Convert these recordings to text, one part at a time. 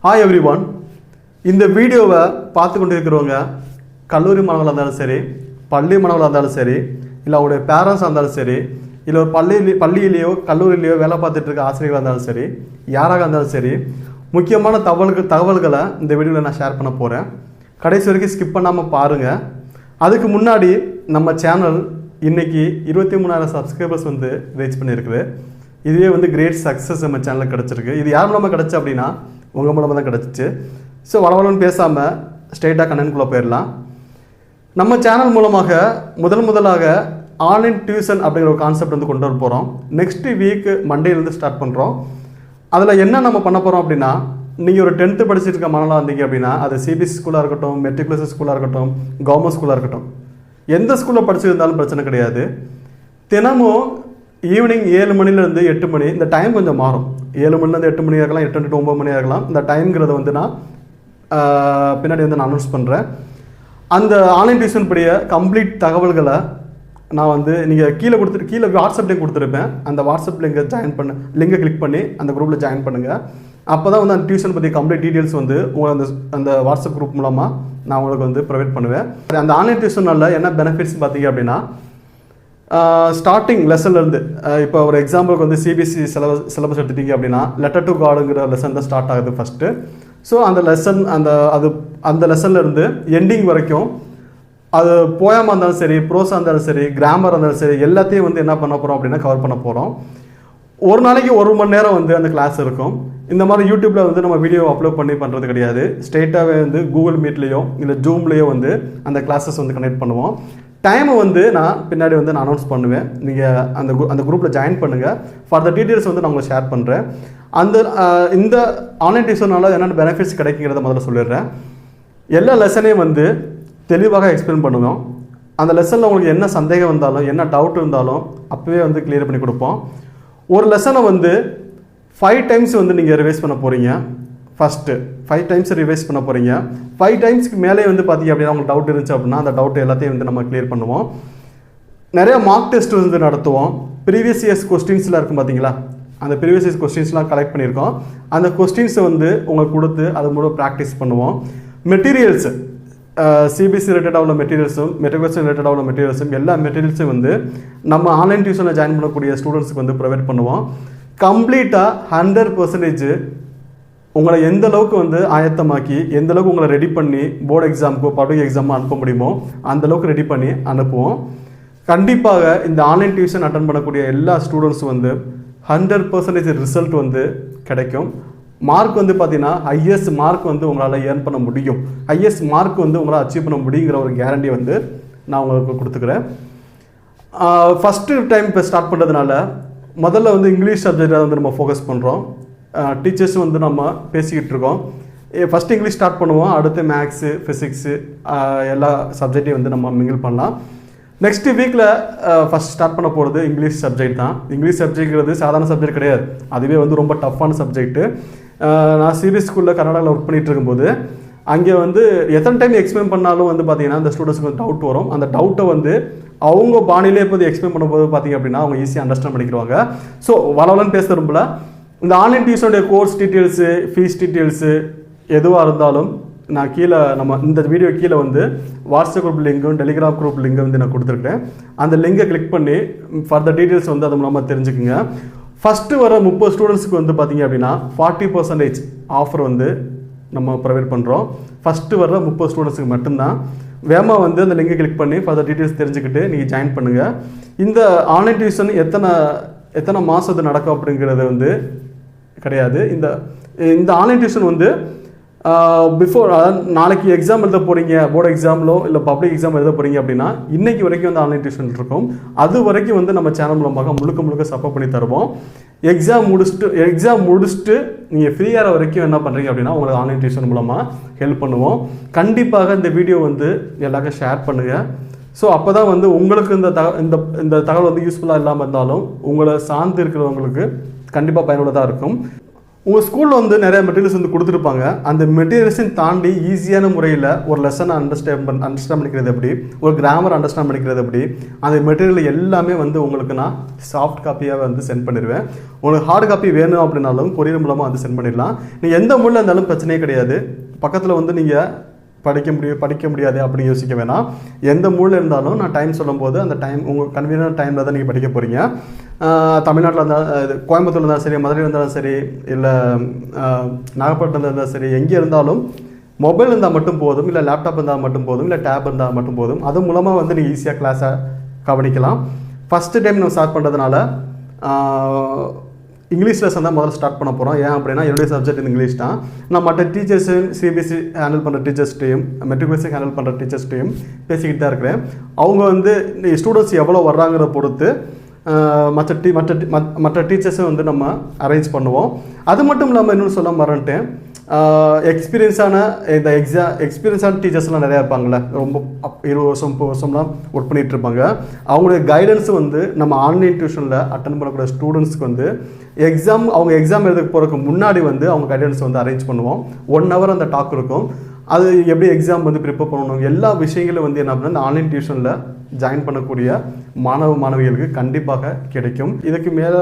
Hi everyone. இந்த வீடியோவை பார்த்து கொண்டு இருக்கிறவங்க கல்லூரி மாணவர்களாக இருந்தாலும் சரி, பள்ளி மாணவர்களாக இருந்தாலும் சரி, இல்லை அவருடைய பேரண்ட்ஸாக இருந்தாலும் சரி, இல்லை ஒரு பள்ளியிலேயோ கல்லூரியிலேயோ வேலை பார்த்துட்டு இருக்க ஆசிரியர்களாக இருந்தாலும் சரி, யாராக இருந்தாலும் சரி, முக்கியமான தகவல்களை இந்த வீடியோவில் நான் ஷேர் பண்ண போகிறேன். கடைசி வரைக்கும் ஸ்கிப் பண்ணாமல் பாருங்கள். அதுக்கு முன்னாடி நம்ம சேனல் இன்றைக்கி 23,000 சப்ஸ்கிரைபர்ஸ் ரீச் பண்ணியிருக்குது. இதுவே கிரேட் சக்ஸஸ் நம்ம சேனலில் கிடச்சிருக்கு. இது யார் மூலமாக கிடச்சி அப்படின்னா உங்கள் மூலமாக தான் கிடச்சிச்சு. ஸோ வளவலன்னு பேசாமல் ஸ்ட்ரெயிட்டாக கண்டென்ட்குள்ளே போயிடலாம். நம்ம சேனல் மூலமாக முதலாக ஆன்லைன் டியூஷன் அப்படிங்கிற ஒரு கான்செப்ட் கொண்டு வர போகிறோம். நெக்ஸ்ட் வீக் மண்டேலேருந்து ஸ்டார்ட் பண்ணுறோம். அதில் என்ன நம்ம பண்ண போகிறோம் அப்படின்னா, நீங்கள் ஒரு 10th படிச்சுட்டு இருக்க மாணவர்களாக இருந்தீங்க அப்படின்னா, அது சிபிஎஸ்சி ஸ்கூலாக இருக்கட்டும், மெட்ரிகுலேஷன் ஸ்கூலாக இருக்கட்டும், கவர்மெண்ட் ஸ்கூலாக இருக்கட்டும், எந்த ஸ்கூலில் படிச்சிருந்தாலும் பிரச்சனை கிடையாது. தினமும் ஈவினிங் 7 மணிலேருந்து 8 மணி, இந்த டைம் கொஞ்சம் மாறும். 7 மணிலேருந்து 8 மணி ஆகலாம், 8 to 9 மணி ஆகலாம். இந்த டைம்ங்கிறத நான் பின்னாடி நான் அனௌன்ஸ் பண்ணுறேன். அந்த ஆன்லைன் டியூஷன் படிய கம்ப்ளீட் தகவல்களை நான் நீங்கள் கீழே வாட்ஸ்அப் லிங்க் கொடுத்துருப்பேன். அந்த வாட்ஸ்அப் லிங்கை கிளிக் பண்ணி அந்த குரூப்பில் ஜாயின் பண்ணுங்கள். அப்போ தான் அந்த டியூஷன் பற்றி கம்ப்ளீட் டீட்டெயில்ஸ் அந்த வாட்ஸ்அப் குரூப் மூலமாக நான் உங்களுக்கு ப்ரொவைட் பண்ணுவேன். அந்த ஆன்லைன் டியூஷனால் என்ன பெனிஃபிட்ஸ் பார்த்தீங்க அப்படின்னா, ஸ்டார்டிங் லெசன்லேருந்து இப்போ ஒரு எக்ஸாம்பிளுக்கு சிபிஎஸ்சி சிலபஸ் எடுத்துட்டீங்க அப்படின்னா, லெட்டர் டு காடுங்கிற லெசன் தான் ஸ்டார்ட் ஆகுது ஃபஸ்ட்டு. ஸோ அந்த லெசன் அந்த லெசன்லேருந்து எண்டிங் வரைக்கும், அது போயமாக இருந்தாலும் சரி, ப்ரோஸாக இருந்தாலும் சரி, கிராமராக இருந்தாலும் சரி, எல்லாத்தையும் என்ன பண்ண போகிறோம் அப்படின்னா கவர் பண்ண போகிறோம். ஒரு நாளைக்கு 1 மணி நேரம் அந்த கிளாஸ் இருக்கும். இந்த மாதிரி யூடியூப்பில் நம்ம வீடியோ அப்லோட் பண்ணி பண்ணுறது கிடையாது. ஸ்ட்ரெயிட்டாகவே கூகுள் மீட்லேயோ இல்லை ஜூம்லேயோ அந்த கிளாஸஸ் கனெக்ட் பண்ணுவோம். டைமை நான் பின்னாடி நான் அனௌன்ஸ் பண்ணுவேன். நீங்கள் அந்த குரூப்பில் ஜாயின் பண்ணுங்கள். ஃபார் த டீட்டெயில்ஸ் நான் உங்களுக்கு ஷேர் பண்ணுறேன். இந்த ஆன்லைன் டியூஷனால் என்னென்ன பெனிஃபிட்ஸ் கிடைக்குங்கிறத முதல்ல சொல்லிடுறேன். எல்லா லெசனையும் தெளிவாக எக்ஸ்பிளைன் பண்ணுவோம். அந்த லெசனில் உங்களுக்கு என்ன சந்தேகம் வந்தாலும், என்ன டவுட் இருந்தாலும் அப்போவே கிளியர் பண்ணி கொடுப்போம். ஒரு லெசனை 5 டைம்ஸ் நீங்கள் ரிவைஸ் பண்ண போகிறீங்க. ஃபஸ்ட்டு 5 டைம்ஸ் ரிவைஸ் பண்ண போகிறீங்க. 5 டைம்ஸ்க்கு மேலே பார்த்தீங்க அப்படின்னா உங்களுக்கு டவுட் இருந்துச்சு அப்படின்னா அந்த டவுட் எல்லாத்தையும் நம்ம கிளியர் பண்ணுவோம். நிறைய மார்க் டெஸ்ட் நடத்துவோம். ப்ரீவியஸ் இயர்ஸ் கொஸ்டின்ஸ்லாம் இருக்கும் பார்த்தீங்களா, அந்த ப்ரீவியஸ் இயர்ஸ் கொஸ்டின்ஸ்லாம் கலெக்ட் பண்ணியிருக்கோம். அந்த கொஸ்டின்ஸை உங்களுக்கு கொடுத்து அது மூலம் ப்ராக்டிஸ் பண்ணுவோம். மெட்டீரியல்ஸ், சிபிஎஸ்சி ரிலேட்டடாக உள்ள மெட்டீரியல்ஸும், மெட்ரிகுலேஷன் ரிலேட்டடாக உள்ள மெட்டீரியல்ஸும், எல்லா மெட்டீரியல்ஸும் நம்ம ஆன்லைன் டியூஷனில் ஜாயின் பண்ணக்கூடிய ஸ்டூடெண்ட்ஸுக்கு ப்ரொவைட் பண்ணுவோம். கம்ப்ளீட்டாக 100% உங்களை எந்த அளவுக்கு ஆயத்தமாக்கி, எந்த அளவுக்கு உங்களை ரெடி பண்ணி போர்டு எக்ஸாமுக்கோ பப்ளிக் எக்ஸாமோ அனுப்ப முடியுமோ அந்த அளவுக்கு ரெடி பண்ணி அனுப்புவோம். கண்டிப்பாக இந்த ஆன்லைன் டியூஷன் அட்டன் பண்ணக்கூடிய எல்லா ஸ்டூடெண்ட்ஸும் 100% ரிசல்ட் கிடைக்கும். மார்க் பார்த்தீங்கன்னா ஹையஸ்ட் மார்க் உங்களால் ஏர்ன் பண்ண முடியும். ஹையஸ்ட் மார்க் உங்களால் அச்சீவ் பண்ண முடியுங்கிற ஒரு கேரண்டி நான் உங்களுக்கு கொடுத்துக்கிறேன். ஃபஸ்ட்டு டைம் இப்போ ஸ்டார்ட் பண்ணுறதுனால முதல்ல இங்கிலீஷ் சப்ஜெக்டை நம்ம ஃபோக்கஸ் பண்ணுறோம். டீச்சர்ஸ் நம்ம பேசிக்கிட்டு இருக்கோம். ஃபஸ்ட்டு இங்கிலீஷ் ஸ்டார்ட் பண்ணுவோம். அடுத்து மேக்ஸு, ஃபிசிக்ஸு, எல்லா சப்ஜெக்டையும் நம்ம மிங்கிள் பண்ணலாம். நெக்ஸ்ட் வீக்கில் ஃபஸ்ட் ஸ்டார்ட் பண்ண போகிறது இங்கிலீஷ் சப்ஜெக்ட் தான். இங்கிலீஷ் சப்ஜெக்ட்ங்கிறது சாதாரண சப்ஜெக்ட் கிடையாது. அதுவே ரொம்ப டஃப்பான சப்ஜெக்ட்டு. நான் சிபிஎஸ் ஸ்கூலில் கர்நாடகாவில் ஒர்க் பண்ணிகிட்டு இருக்கும்போது அங்கே எத்தனை டைம் எக்ஸ்பிளைன் பண்ணாலும் பார்த்தீங்கன்னா அந்த ஸ்டூடெண்ட்ஸுக்கு டவுட் வரும். அந்த டவுட்டை அவங்க பாணியிலே எக்ஸ்பிளைன் பண்ணும்போது பார்த்தீங்க அப்படின்னா அவங்க ஈஸியாக அண்டர்ஸ்டாண்ட் பண்ணிக்கிறாங்க. ஸோ வளவலன்னு பேச விரும்பல. இந்த ஆன்லைன் டியூஷனுடைய கோர்ஸ் டீட்டெயில்ஸு, ஃபீஸ் டீட்டெயில்ஸு எதுவாக இருந்தாலும் நான் கீழே இந்த வீடியோ கீழே வாட்ஸ்அப் குரூப் லிங்கும் டெலிகிராம் குரூப் லிங்கும் நான் கொடுத்துருக்கேன். அந்த லிங்கை கிளிக் பண்ணி ஃபர்தர் டீட்டெயில்ஸ் அது மூலமாக தெரிஞ்சுக்குங்க. ஃபஸ்ட்டு வர 30 ஸ்டூடெண்ட்ஸுக்கு பார்த்தீங்க அப்படின்னா 40% ஆஃபர் நம்ம ப்ரொவைட் பண்ணுறோம். ஃபஸ்ட்டு வர 30 ஸ்டூடெண்ட்ஸுக்கு மட்டும்தான். வேகமாக அந்த லிங்கை கிளிக் பண்ணி ஃபர்தர் டீட்டெயில்ஸ் தெரிஞ்சுக்கிட்டு நீங்கள் ஜாயின் பண்ணுங்கள். இந்த ஆன்லைன் டியூஷன் எத்தனை மாதம் நடக்கும் அப்படிங்கிறது கிடையாது. இந்த ஆன்லைன் டியூஷன் பிஃபோர், நாளைக்கு எக்ஸாம் எழுத போகிறீங்க, போர்டு எக்ஸாமிலோ இல்லை பப்ளிக் எக்ஸாம் எழுத போகிறீங்க அப்படின்னா இன்றைக்கி வரைக்கும் ஆன்லைன் டியூஷன் இருக்கும். அது வரைக்கும் நம்ம சேனல் மூலமாக முழுக்க சப்போர்ட் பண்ணி தருவோம். எக்ஸாம் முடிச்சுட்டு நீங்கள் ஃப்ரீயாக வரைக்கும் என்ன பண்ணுறீங்க அப்படின்னா உங்களுக்கு ஆன்லைன் டியூஷன் மூலமாக ஹெல்ப் பண்ணுவோம். கண்டிப்பாக இந்த வீடியோ எல்லாருக்கும் ஷேர் பண்ணுங்கள். ஸோ அப்போ தான் உங்களுக்கு இந்த தகவல் யூஸ்ஃபுல்லாக இல்லாமல் இருந்தாலும் உங்களை சார்ந்து இருக்கிறவங்களுக்கு கண்டிப்பாக பயனுள்ளதாக இருக்கும். உங்கள் ஸ்கூலில் வந்து நிறைய மெட்டீரியல்ஸ் வந்து கொடுத்துருப்பாங்க. அந்த மெட்டீரியல்ஸையும் தாண்டி ஈஸியான முறையில் ஒரு லெசனை அண்டர்ஸ்டாண்ட் பண்ணிக்கிறது எப்படி, ஒரு கிராமர் அண்டர்ஸ்டாண்ட் பண்ணிக்கிறது எப்படி, அந்த மெட்டீரியல் எல்லாமே வந்து உங்களுக்கு நான் சாஃப்ட் காப்பியாக வந்து சென்ட் பண்ணிடுவேன். உங்களுக்கு ஹார்ட் காப்பி வேணும் அப்படின்னாலும் கொரியர் மூலமாக வந்து சென்ட் பண்ணிடலாம். நீங்கள் எந்த மொழியில் இருந்தாலும் பிரச்சனையே கிடையாது. பக்கத்தில் வந்து நீங்கள் படிக்க முடியாது அப்படின்னு யோசிக்க வேணாம். எந்த மூலையில் இருந்தாலும் நான் டைம் சொல்லும்போது அந்த டைம் உங்கள் கன்வீனியன்ட் டைமில் தான் நீங்கள் படிக்க போகிறீங்க. தமிழ்நாட்டில் இருந்தாலும், கோயம்புத்தூர் இருந்தாலும் சரி, மதுரை இருந்தாலும் சரி, இல்லை நாகப்பட்டினம் இருந்தாலும் சரி, எங்கே இருந்தாலும் மொபைல் இருந்தால் மட்டும் போதும், இல்லை லேப்டாப் இருந்தால் மட்டும் போதும், இல்லை டேப் இருந்தால் மட்டும் போதும். அது மூலமாக வந்து நீங்கள் ஈஸியாக கிளாஸை கவனிக்கலாம். ஃபஸ்ட்டு டைம் நம்ம ஸ்டார்ட் பண்ணுறதுனால இங்கிலீஷ் லெசன் தான் முதல்ல ஸ்டார்ட் பண்ண போகிறோம். ஏன் அப்படின்னா என்னுடைய சப்ஜெக்ட் இங்கிலீஷ் தான். நான் மற்ற டீச்சர்ஸையும் சிபிஎஸ்சி ஹேண்டில் பண்ணுற டீச்சர்ஸ்டையும் மெட்ரிகுலேஷன் ஹேண்டில் பண்ணுற டீச்சர்ஸ்டையும் பேசிக்கிட்டு தான் இருக்கிறேன். அவங்க வந்து ஸ்டூடெண்ட்ஸ் எவ்வளோ வர்றாங்கிறத பொறுத்து மற்ற டீச்சர்ஸை வந்து நம்ம அரேஞ்ச் பண்ணுவோம். அது மட்டும் இல்லாமல் இன்னொன்று சொல்ல மறந்துட்டேன், எக்ஸ்பீரியன்ஸான டீச்சர்ஸ்லாம் நிறையா இருப்பாங்கள்ல, ரொம்ப 20 வருஷம் 30 வருஷம்லாம் ஒர்க் பண்ணிகிட்டு இருப்பாங்க. அவங்களுடைய கைடன்ஸ் வந்து நம்ம ஆன்லைன் டியூஷனில் அட்டன் பண்ணக்கூடிய ஸ்டூடெண்ட்ஸ்க்கு வந்து அவங்க எக்ஸாம் எழுத போகிறதுக்கு முன்னாடி வந்து அவங்க கைடன்ஸ் வந்து அரேஞ்ச் பண்ணுவோம். 1 hour அந்த டாக் இருக்கும். அது எப்படி எக்ஸாம் வந்து ப்ரிப்பேர் பண்ணணும், எல்லா விஷயங்களும் வந்து என்ன அப்படின்னா இந்த ஆன்லைன் டியூஷனில் ஜாயின் பண்ணக்கூடிய மாணவிகளுக்கு கண்டிப்பாக கிடைக்கும். இதுக்கு மேலே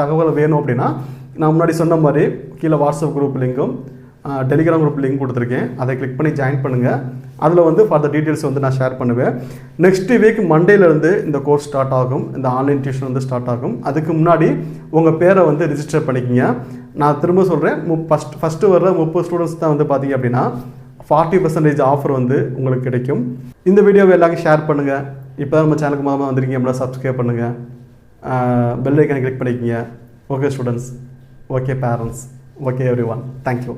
தகவல் வேணும் அப்படின்னா நான் முன்னாடி சொன்ன மாதிரி கீழே வாட்ஸ்அப் குரூப் லிங்க்கும் டெலிகிராம் குரூப் லிங்க் கொடுத்துருக்கேன். அதை கிளிக் பண்ணி ஜாயின் பண்ணுங்கள். அதில் வந்து ஃபர்தர் டீட்டெயில்ஸ் வந்து நான் ஷேர் பண்ணுவேன். நெக்ஸ்ட் வீக் மண்டேலேருந்து இந்த கோர்ஸ் ஸ்டார்ட் ஆகும், இந்த ஆன்லைன் டியூஷன் வந்து ஸ்டார்ட் ஆகும். அதுக்கு முன்னாடி உங்கள் பேரை வந்து ரிஜிஸ்டர் பண்ணிக்கிங்க. நான் திரும்ப சொல்கிறேன், ஃபஸ்ட்டு வர்ற 30 ஸ்டூடெண்ட்ஸ் தான் வந்து பார்த்தீங்க அப்படின்னா 40% ஆஃபர் வந்து உங்களுக்கு கிடைக்கும். இந்த வீடியோவை எல்லாருக்கும் ஷேர் பண்ணுங்கள். இப்போ தான் நம்ம சேனலுக்கு முதல்ல வந்திருக்கீங்க அப்படின்னா சப்ஸ்கிரைப் பண்ணுங்கள், பெல் ஐக்கனை கிளிக் பண்ணிக்கிங்க. Okay students, okay parents, okay every one, thank you.